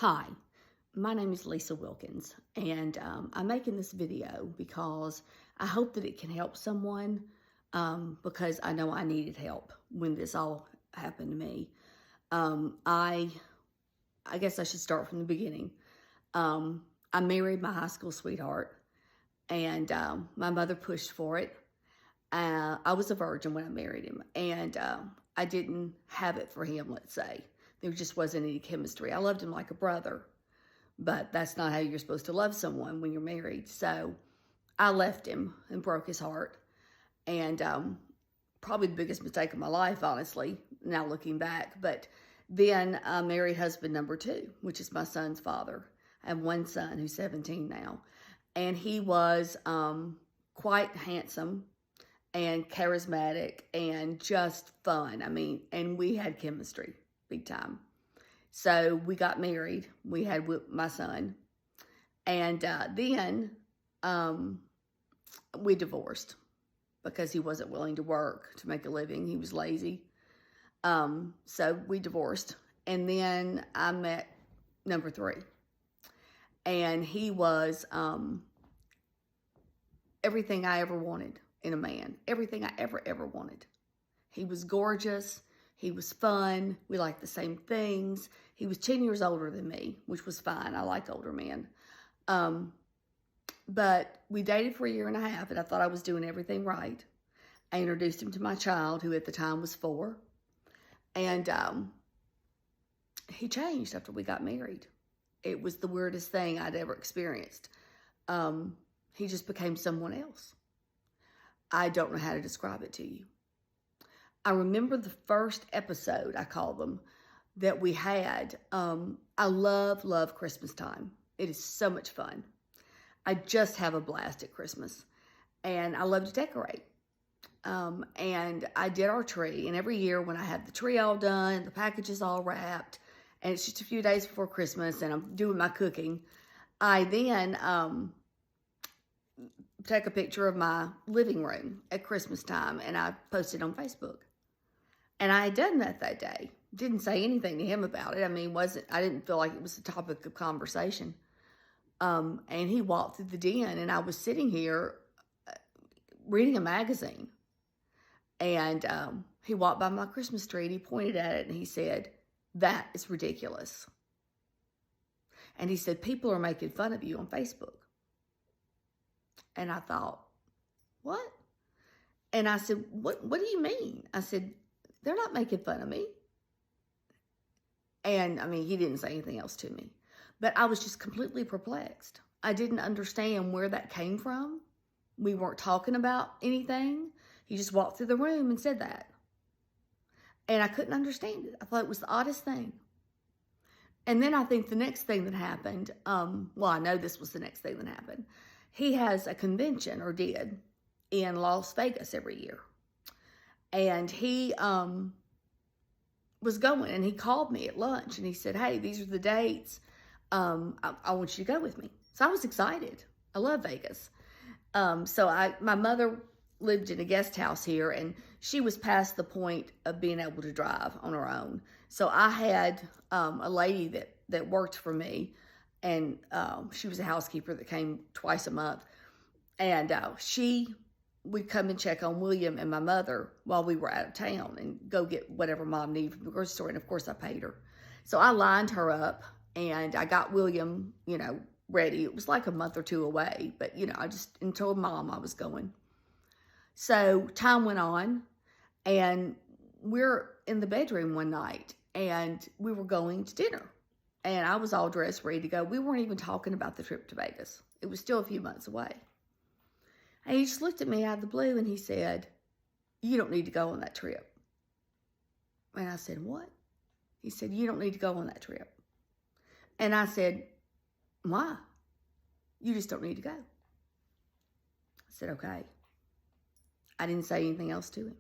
Hi, my name is Lisa Wilkins, and I'm making this video because I hope that it can help someone because I know I needed help when this all happened to me. I guess I should start from the beginning. I married my high school sweetheart, and my mother pushed for it. I was a virgin when I married him, and I didn't have it for him, let's say. There just wasn't any chemistry. I loved him like a brother, but that's not how you're supposed to love someone when you're married. So I left him and broke his heart. And probably the biggest mistake of my life, honestly, now looking back. But then I married husband number two, which is my son's father. I have one son who's 17 now. And he was quite handsome and charismatic and just fun. I mean, and we had chemistry big time. So we got married. We had my son. And then we divorced because he wasn't willing to work to make a living. He was lazy. So we divorced. And then I met number three. And he was everything I ever wanted in a man. Everything I ever wanted. He was gorgeous. He was fun. We liked the same things. He was 10 years older than me, which was fine. I like older men. But we dated for a year and a half, and I thought I was doing everything right. I introduced him to my child, who at the time was 4. And he changed after we got married. It was the weirdest thing I'd ever experienced. He just became someone else. I don't know how to describe it to you. I remember the first episode, I call them, that we had. I love Christmas time. It is so much fun. I just have a blast at Christmas. And I love to decorate. And I did our tree. And every year when I have the tree all done, the packages all wrapped, and it's just a few days before Christmas and I'm doing my cooking, I then take a picture of my living room at Christmas time and I post it on Facebook. And I had done that day. Didn't say anything to him about it. I mean, I didn't feel like it was a topic of conversation. And he walked through the den and I was sitting here reading a magazine. And he walked by my Christmas tree and he pointed at it and he said, "That is ridiculous." And he said, "People are making fun of you on Facebook." And I thought, what? And I said, what do you mean? I said, "They're not making fun of me." And I mean, he didn't say anything else to me, but I was just completely perplexed. I didn't understand where that came from. We weren't talking about anything. He just walked through the room and said that. And I couldn't understand it. I thought it was the oddest thing. And then I think the next thing that happened, well, I know this was the next thing that happened. He has a convention, or did, in Las Vegas every year. And he was going, and he called me at lunch, and he said, "Hey, these are the dates. I want you to go with me." So I was excited. I love Vegas. So my mother lived in a guest house here, and she was past the point of being able to drive on her own. So I had a lady that worked for me, and she was a housekeeper that came twice a month. And she would come and check on William and my mother while we were out of town and go get whatever Mom needed from the grocery store. And of course I paid her. So I lined her up and I got William, ready. It was like a month or two away, but I just told Mom I was going. So time went on and we're in the bedroom one night and we were going to dinner and I was all dressed, ready to go. We weren't even talking about the trip to Vegas. It was still a few months away. And he just looked at me out of the blue and he said, "You don't need to go on that trip." And I said, "What?" He said, "You don't need to go on that trip." And I said, "Why?" "You just don't need to go." I said, "Okay." I didn't say anything else to him.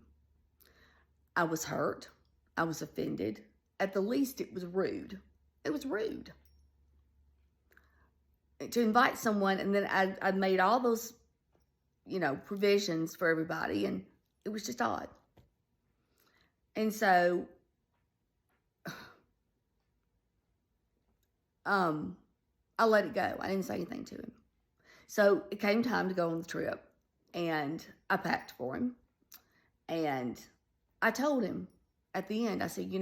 I was hurt. I was offended. At the least, it was rude. It was rude. To invite someone, and then I made all those provisions for everybody, and it was just odd. And so I let it go. I didn't say anything to him. So it came time to go on the trip, and I packed for him. And I told him at the end, I said,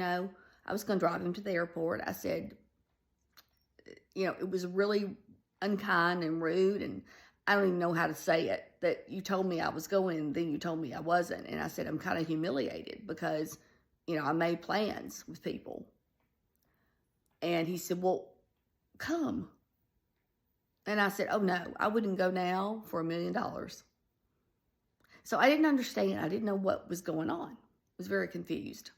I was going to drive him to the airport. I said, it was really unkind and rude, and I don't even know how to say it, that you told me I was going, and then you told me I wasn't. And I said, I'm kind of humiliated because, I made plans with people. And he said, well, come. And I said, oh, no, I wouldn't go now for $1 million. So I didn't understand. I didn't know what was going on. I was very confused.